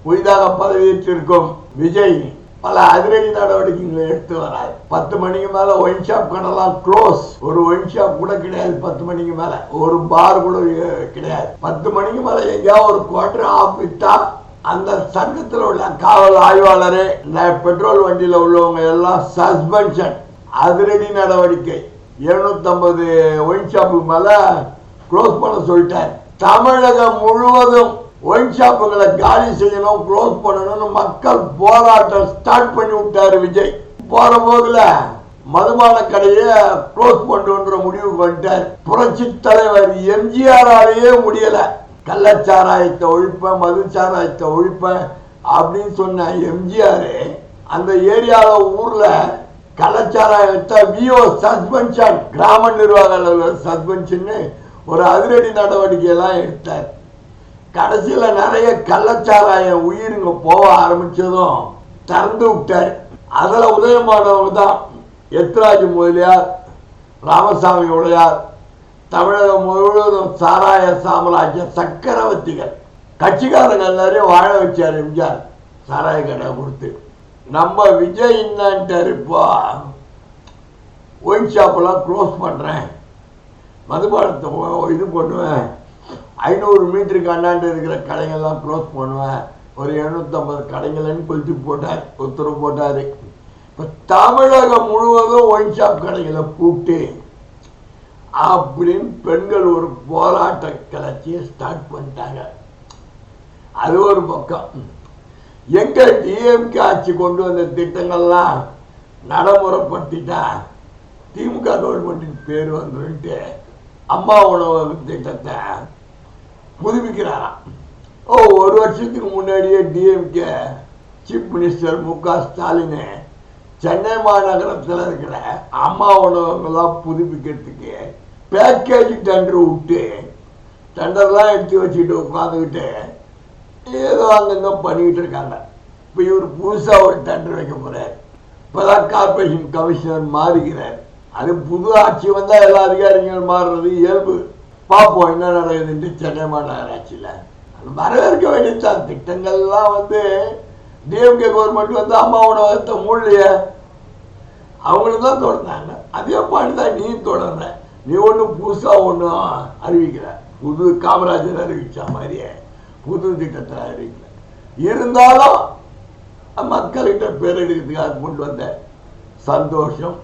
புதிதாக பதவியேற்றிருக்கும் விஜய் பல அதிரடி நடவடிக்கைகளை எடுத்து வராது. 10 மணிக்கு மேல ஒயின் ஷாப் கடைலாம் க்ளோஸ். ஒரு ஒயின் ஷாப் கூட கிடையாது 10 மணிக்கு மேல. ஒரு பார் கூட கிடையாது. 10 மணிக்கு மேல எங்கேயாவது ஒரு குவார்டர் ஆஃப் விட்டா அந்த சங்கத்தில் உள்ள காவல் ஆய்வாளரே பெட்ரோல் வண்டியில உள்ளவங்க எல்லாம் சஸ்பென்ஷன். அதிரடி நடவடிக்கை. 750 ஒயின் ஷாப்புக்கு மேல க்ளோஸ் பண்ண சொல்லிட்டார். தமிழகம் முழுவதும் ஒயின் ஷாப்புகளை காலி செய்யணும், க்ளோஸ் பண்ணணும்னு மக்கள் போராட்டம் ஸ்டார்ட் பண்ணி விட்டாரு விஜய். போற போதுல மதுபான கடையை க்ளோஸ் பண்ணுன்ற முடிவு பண்ணிட்டார். புரட்சி தலைவர் எம்ஜிஆராலேயே முடியல. கள்ளச்சாராயத்தை ஒழிப்ப, மதுச்சாராயத்தை ஒழிப்ப அப்படின்னு சொன்ன எம்ஜிஆர் அந்த ஏரியாவில் ஊர்ல கள்ளச்சாராயத்தை விஓ சஸ்பென்ஷன், கிராம நிர்வாக சஸ்பென்ஷன் ஒரு அதிரடி நடவடிக்கை எல்லாம் எடுத்தார். கடைசியில நிறைய கள்ளச்சாராயம் உயிருங்க போக ஆரம்பிச்சதும் திறந்து விட்டார். அதுல உதயமானவங்க தான் எத்ராஜ் முதலியார், ராமசாமி உடையார். தமிழகம் முழுவதும் சாராய சாம்ராஜ்ய சக்கரவர்த்திகள். கட்சிக்காரங்க எல்லாரையும் வாழ வச்சார் எம்ஜிஆர் சாராய கடை கொடுத்து. நம்ம விஜய் என்னன்ட்டார், இப்போ ஒயின் ஷாப்பெல்லாம் க்ளோஸ் பண்றேன், மதுபானத்தை இது பண்ணுவேன், 500 மீட்டருக்கு அண்ணாண்டு இருக்கிற கடைகள்லாம் க்ளோஸ் பண்ணுவேன், ஒரு 750 கடைகள்னு கொளுத்தி போட்டார், உத்தரவு போட்டாரு. இப்போ தமிழகம் முழுவதும் ஒயின் ஷாப் கடைகளை கூப்பிட்டு அப்படின்னு பெண்கள் ஒரு போராட்ட கிளர்ச்சியை ஸ்டார்ட் பண்ணிட்டாங்க. அது ஒரு பக்கம். எங்க டிஎம்கே ஆட்சி கொண்டு வந்த திட்டங்கள்லாம் நடைமுறைப்படுத்திட்டா திமுக கவர்மெண்ட்டுக்கு பேர் வந்துட்டு அம்மா உணவு திட்டத்தை புதுப்பிக்கிறாராம். ஒரு வருஷத்துக்கு முன்னாடியே டிஎம்கே சீஃப் மினிஸ்டர் மு.க. ஸ்டாலின் சென்னை மாநகரத்தில் இருக்கிற அம்மா உணவகங்கள்லாம் புதுப்பிக்கிறதுக்கு பேக்கேஜ் டெண்டர் விட்டு டெண்டர்லாம் எடுத்து வச்சுட்டு உட்காந்துக்கிட்டு ஏதோ அங்கங்க பண்ணிக்கிட்டு இருக்காங்க. இப்போ இவர் புதுசாக ஒரு டெண்டர் வைக்க போறார். இப்போதான் கார்பரேஷன் கமிஷனர் மாறுகிறார். அது புது ஆட்சி வந்தால் எல்லா அதிகாரிகள் மாறுறது இயல்பு. பார்ப்போம் என்ன நடக்குதுன்ட்டு சென்னை மாநகராட்சியில். அது வரவேற்க வேண்டியதான். திட்டங்கள்லாம் டிஎம்கே கவர்மெண்ட் அம்மா உணவகத்தை மூடலையே, அவங்களுக்கு தான் தொடர்ந்தாங்க. அதே மாதிரி தான் நீ தொடர்ற. நீ ஒன்றும் புதுசாக ஒன்றும் அறிவிக்கிற. புது காமராஜர் அறிவிச்ச மாதிரியே புது திட்டத்தை அறிவிக்கல. இருந்தாலும் மக்கள்கிட்ட பேரெடுக்கிறதுக்காக கொண்டு வந்த சந்தோஷம்.